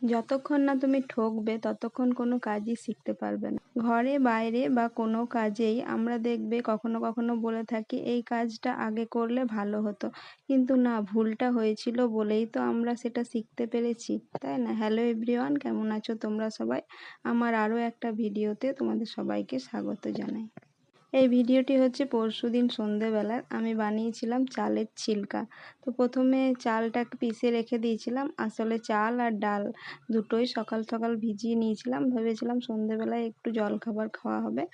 যতক্ষণ না তুমি ঠকবে ততক্ষণ কোনো কাজই শিখতে পারবে না। ঘরে বাইরে বা কোনো কাজেই আমরা দেখবে কখনো কখনো বলে থাকি এই কাজটা আগে করলে ভালো হতো। কিন্তু না, ভুলটা হয়েছিল বলেই তো আমরা সেটা শিখতে পেরেছি, তাই না? হ্যালো এভরিওয়ান, কেমন আছো তোমরা সবাই? আমার আরও একটা ভিডিওতে তোমাদের সবাইকে স্বাগত জানাই। এই ভিডিওটি হচ্ছে পরশুদিন সন্ধেবেলার। আমি বানিয়েছিলাম চালের ছিলকা। তো প্রথমে চালটাকে পিষে রেখে দিয়েছিলাম। আসলে চাল আর ডাল দুটোই সকাল সকাল ভিজিয়ে নিয়েছিলাম। ভেবেছিলাম সন্ধেবেলায় একটু জলখাবার খাওয়া হবে।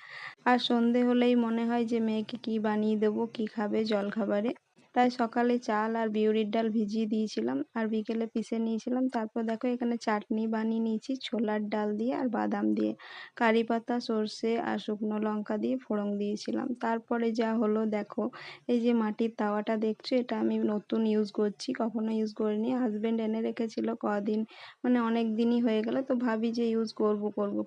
আর সন্ধে হলেই মনে হয় যে মেয়েকে কী বানিয়ে দেবো, কী খাবে জলখাবারে। তাই সকালে চাল আর বিউলির ডাল ভিজিয়ে দিয়েছিলাম আর বিকেলে পিষে নিয়েছিলাম। তারপর দেখো এখানে চাটনি বানিয়ে নিয়েছি ছোলার ডাল দিয়ে আর বাদাম দিয়ে। কারি পাতা, সর্ষে আর শুকনো লঙ্কা দিয়ে ফোড়ন দিয়েছিলাম। তারপরে যা হলো দেখো, এই যে মাটির তাওয়াটা দেখছো, এটা আমি নতুন ইউজ করছি, কখনো ইউজ করিনি। হাজব্যান্ড এনে রেখেছিল কদিন, মানে অনেক দিনই হয়ে গেল। তো ভাবি যে ইউজ করব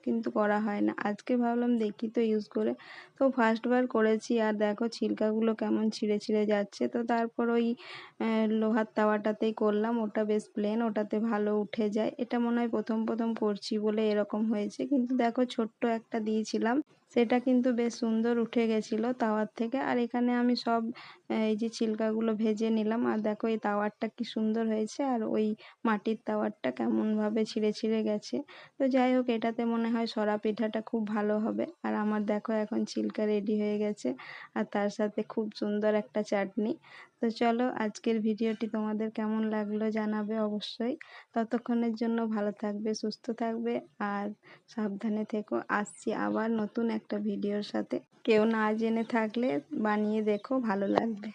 কিন্তু করা হয় না। আজকে ভাবলাম দেখি তো ইউজ করে। তো ফার্স্টবার করেছি আর দেখো ছিলকাগুলো কেমন ছিঁড়ে ছিঁড়ে যাচ্ছে। তো তারপর ওই লোহার তাওয়াটাতেই করলাম। ওটা বেশ প্লেন, ওটাতে ভালো উঠে যায়। এটা মনে হয় প্রথম প্রথম করছি বলে এরকম হয়েছে। কিন্তু দেখো ছোট্ট একটা দিয়েছিলাম, সেটা কিন্তু বেশ সুন্দর উঠে গেছিলো তাওয়ার থেকে। আর এখানে আমি সব এই যে ছিলকাগুলো ভেজে নিলাম। আর দেখো এই তাওয়ারটা কি সুন্দর হয়েছে আর ওই মাটির তাওয়ারটা কেমনভাবে ছিঁড়ে ছিঁড়ে গেছে। তো যাই হোক, এটাতে মনে হয় সরা পিঠাটা খুব ভালো হবে। আর আমার দেখো এখন ছিলকা রেডি হয়ে গেছে আর তার সাথে খুব সুন্দর একটা চাটনি। তো চলো, আজকের ভিডিওটি তোমাদের কেমন লাগলো জানাবে অবশ্যই। ততক্ষণের জন্য ভালো থাকবে, সুস্থ থাকবে আর সাবধানে থেকো। আসছি আবার নতুন একটা ভিডিওর সাথে। কেউ না জেনে থাকলে বানিয়ে দেখো, ভালো লাগবে।